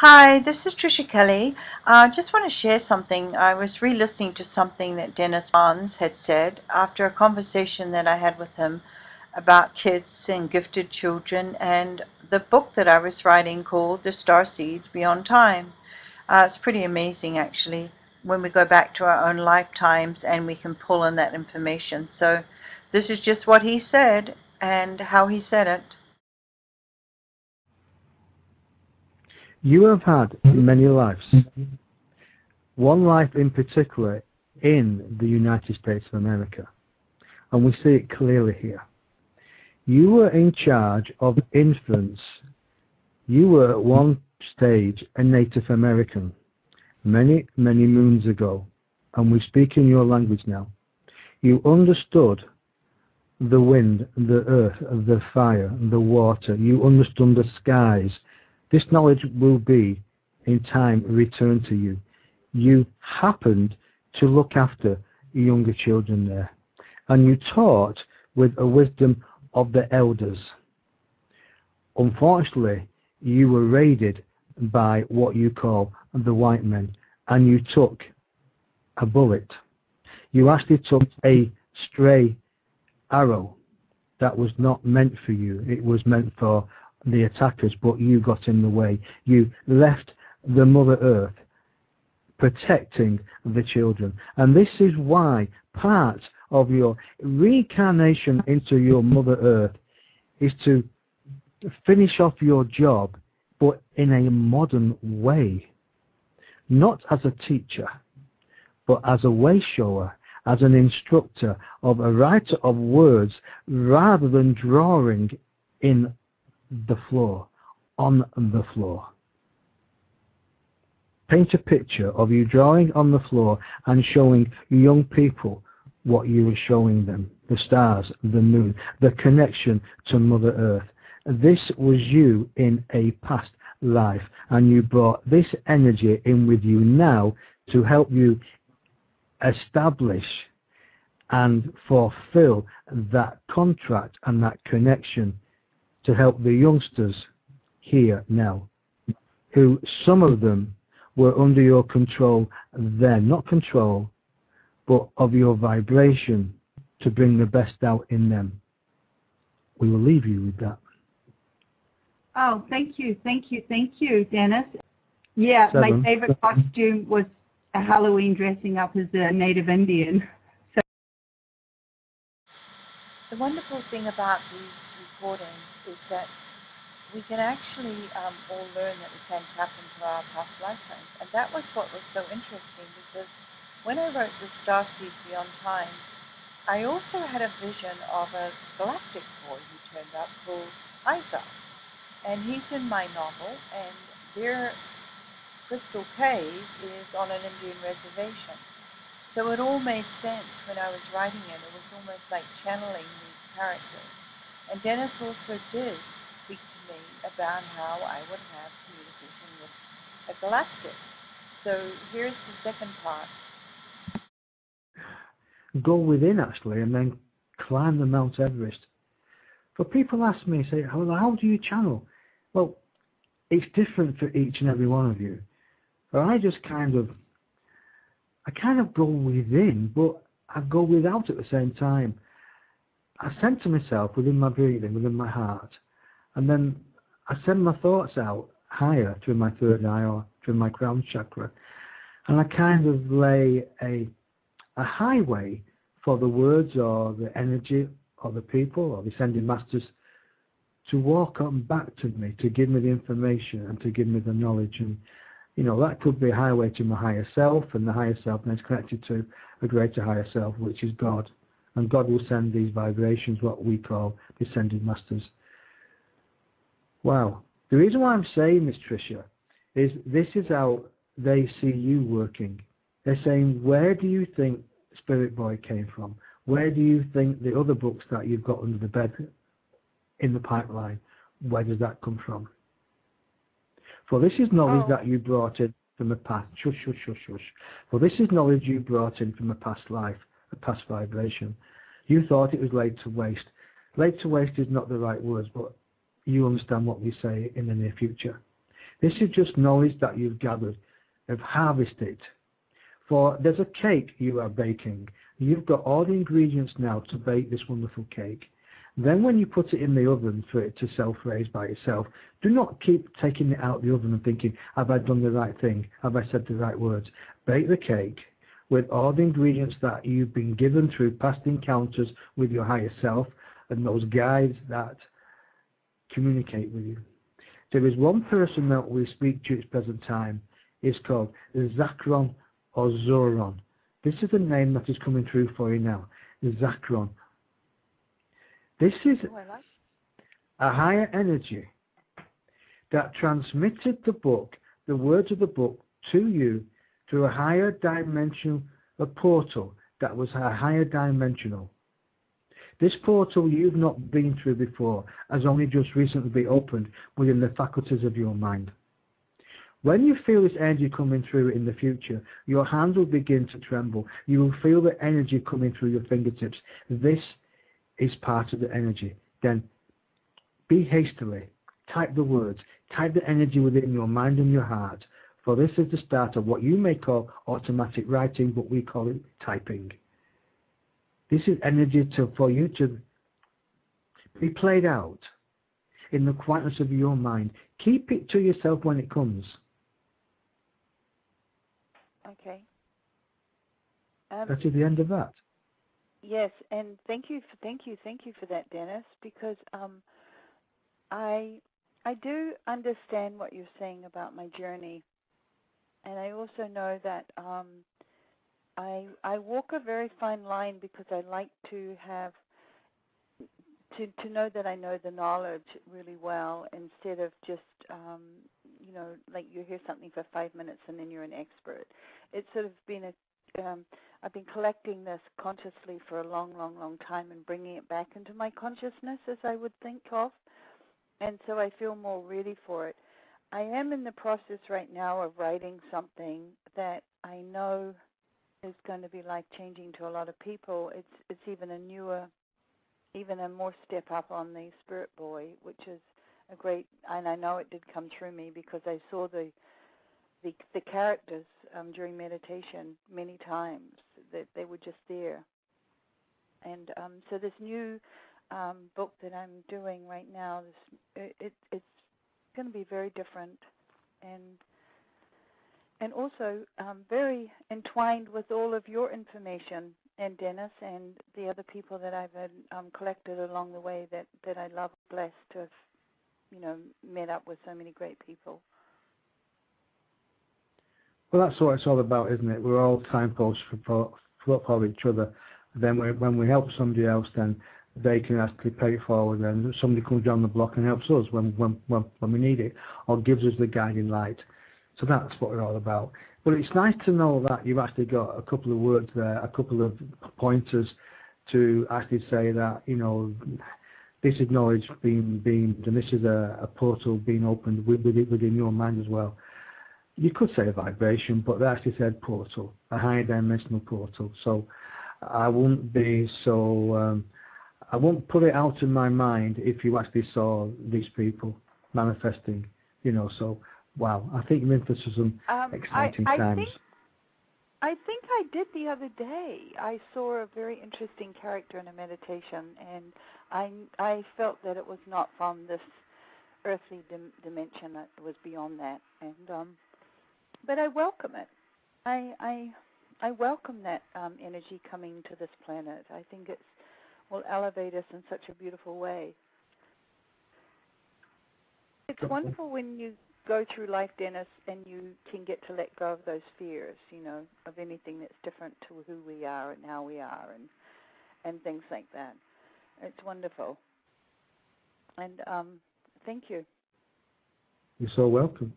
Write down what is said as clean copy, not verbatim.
Hi, this is Tricia Kelly. I just want to share something. I was re-listening to something that Denis Barnes had said after a conversation that I had with him about kids and gifted children and the book that I was writing called The StarSeeds Beyond Time. It's pretty amazing actually when we go back to our own lifetimes and we can pull in that information. So this is just what he said and how he said it. You have had many lives, one life in particular in the United States of America, and we see it clearly here. You were in charge of infants. You were at one stage a Native American, many, many moons ago, and we speak in your language now. You understood the wind, the earth, the fire, the water. You understood the skies. This knowledge will be, in time, returned to you. You happened to look after younger children there, and you taught with a wisdom of the elders. Unfortunately, you were raided by what you call the white men, and you took a bullet. You actually took a stray arrow that was not meant for you. It was meant for the attackers, but you got in the way. You left the Mother Earth protecting the children. And this is why part of your reincarnation into your Mother Earth is to finish off your job, but in a modern way. Not as a teacher, but as a way shower, as an instructor, of a writer of words, rather than drawing in the floor, on the floor. Paint a picture of you drawing on the floor and showing young people what you were showing them, the stars, the moon, the connection to Mother Earth. This was you in a past life, and you brought this energy in with you now to help you establish and fulfill that contract and that connection to help the youngsters here now, who some of them were under your control then, not control, but of your vibration to bring the best out in them. We will leave you with that. Oh, thank you, Dennis. Yeah, 7. my favorite costume was a Halloween dressing up as a Native Indian. The wonderful thing about these recordings is that we can actually all learn that we can tap into our past lifetimes. And that was what was so interesting because when I wrote the Starseeds Beyond Time, I also had a vision of a galactic boy who turned up called Isaac. And he's in my novel, and their crystal cave is on an Indian reservation. So it all made sense when I was writing it. It was almost like channeling these characters. And Dennis also did speak to me about how I would have communication with a galactic. So here's the second part. Go within, actually, and then climb the Mount Everest. For people ask me, say, how do you channel? Well, it's different for each and every one of you. But I kind of go within, but I go without at the same time. I center myself within my breathing, within my heart, and then I send my thoughts out higher through my third eye or through my crown chakra, and I kind of lay a highway for the words or the energy or the people or the ascended masters to walk on back to me, to give me the information and to give me the knowledge. And that could be a highway to my higher self, and the higher self then is connected to a greater higher self, which is God. And God will send these vibrations, what we call descended masters. Wow. The reason why I'm saying this, Tricia, is this is how they see you working. They're saying, where do you think Spirit Boy came from? Where do you think the other books that you've got under the bed in the pipeline, where does that come from? For this is knowledge that you brought in from a past. Shush, shush, shush, shush. For this is knowledge you brought in from a past life, a past vibration. You thought it was laid to waste. Laid to waste is not the right words, but you understand what we say in the near future. This is just knowledge that you've gathered, have harvested. For there's a cake you are baking. You've got all the ingredients now to bake this wonderful cake. Then when you put it in the oven for it to self-raise by itself, do not keep taking it out of the oven and thinking, have I done the right thing? Have I said the right words? Bake the cake with all the ingredients that you've been given through past encounters with your higher self and those guides that communicate with you. There is one person that we speak to at the present time. It's called Zachron or Zoron. This is the name that is coming through for you now. Zachron. This is a higher energy that transmitted the book, the words of the book, to you through a higher dimensional, a portal that was a higher dimensional. This portal you've not been through before has only just recently been opened within the faculties of your mind. When you feel this energy coming through in the future, your hands will begin to tremble. You will feel the energy coming through your fingertips. This is part of the energy. Then be hastily. Type the words. Type the energy within your mind and your heart. For this is the start of what you may call automatic writing, but we call it typing. This is energy for you to be played out in the quietness of your mind. Keep it to yourself when it comes. Okay. Um, That is the end of that. Yes, and thank you for that, Denis, because I do understand what you're saying about my journey, and I also know that I walk a very fine line because I like to have to know that I know the knowledge really well instead of just like you hear something for 5 minutes and then you're an expert. It's sort of been I've been collecting this consciously for a long, long, long time and bringing it back into my consciousness as I would think of, and so I feel more ready for it. I am in the process right now of writing something that I know is going to be life-changing to a lot of people. It's even a more step up on the Spirit Boy, which is a great, and I know it did come through me because I saw the characters during meditation many times, that they were just there. And so this new book that I'm doing right now, it's going to be very different and also very entwined with all of your information and Denis and the other people that I've collected along the way that I love, blessed to have, met up with so many great people. Well, that's what it's all about, isn't it? We're all signposts for each other. Then when we help somebody else, then they can actually pay it forward, and somebody comes down the block and helps us when we need it, or gives us the guiding light. So that's what we're all about. But it's nice to know that you've actually got a couple of words there, a couple of pointers to actually say that, this is knowledge being beamed, and this is a portal being opened within your mind as well. You could say a vibration, but they actually said portal, a higher dimensional portal. So I wouldn't be so, I won't put it out in my mind if you actually saw these people manifesting, so wow, I think you're in for some exciting times. I think I did the other day. I saw a very interesting character in a meditation, and I felt that it was not from this earthly dimension, that it was beyond that. And but I welcome it. I welcome that energy coming to this planet. I think it will elevate us in such a beautiful way. It's wonderful when you go through life, Denis, and you can get to let go of those fears, of anything that's different to who we are and how we are and things like that. It's wonderful. And thank you. You're so welcome.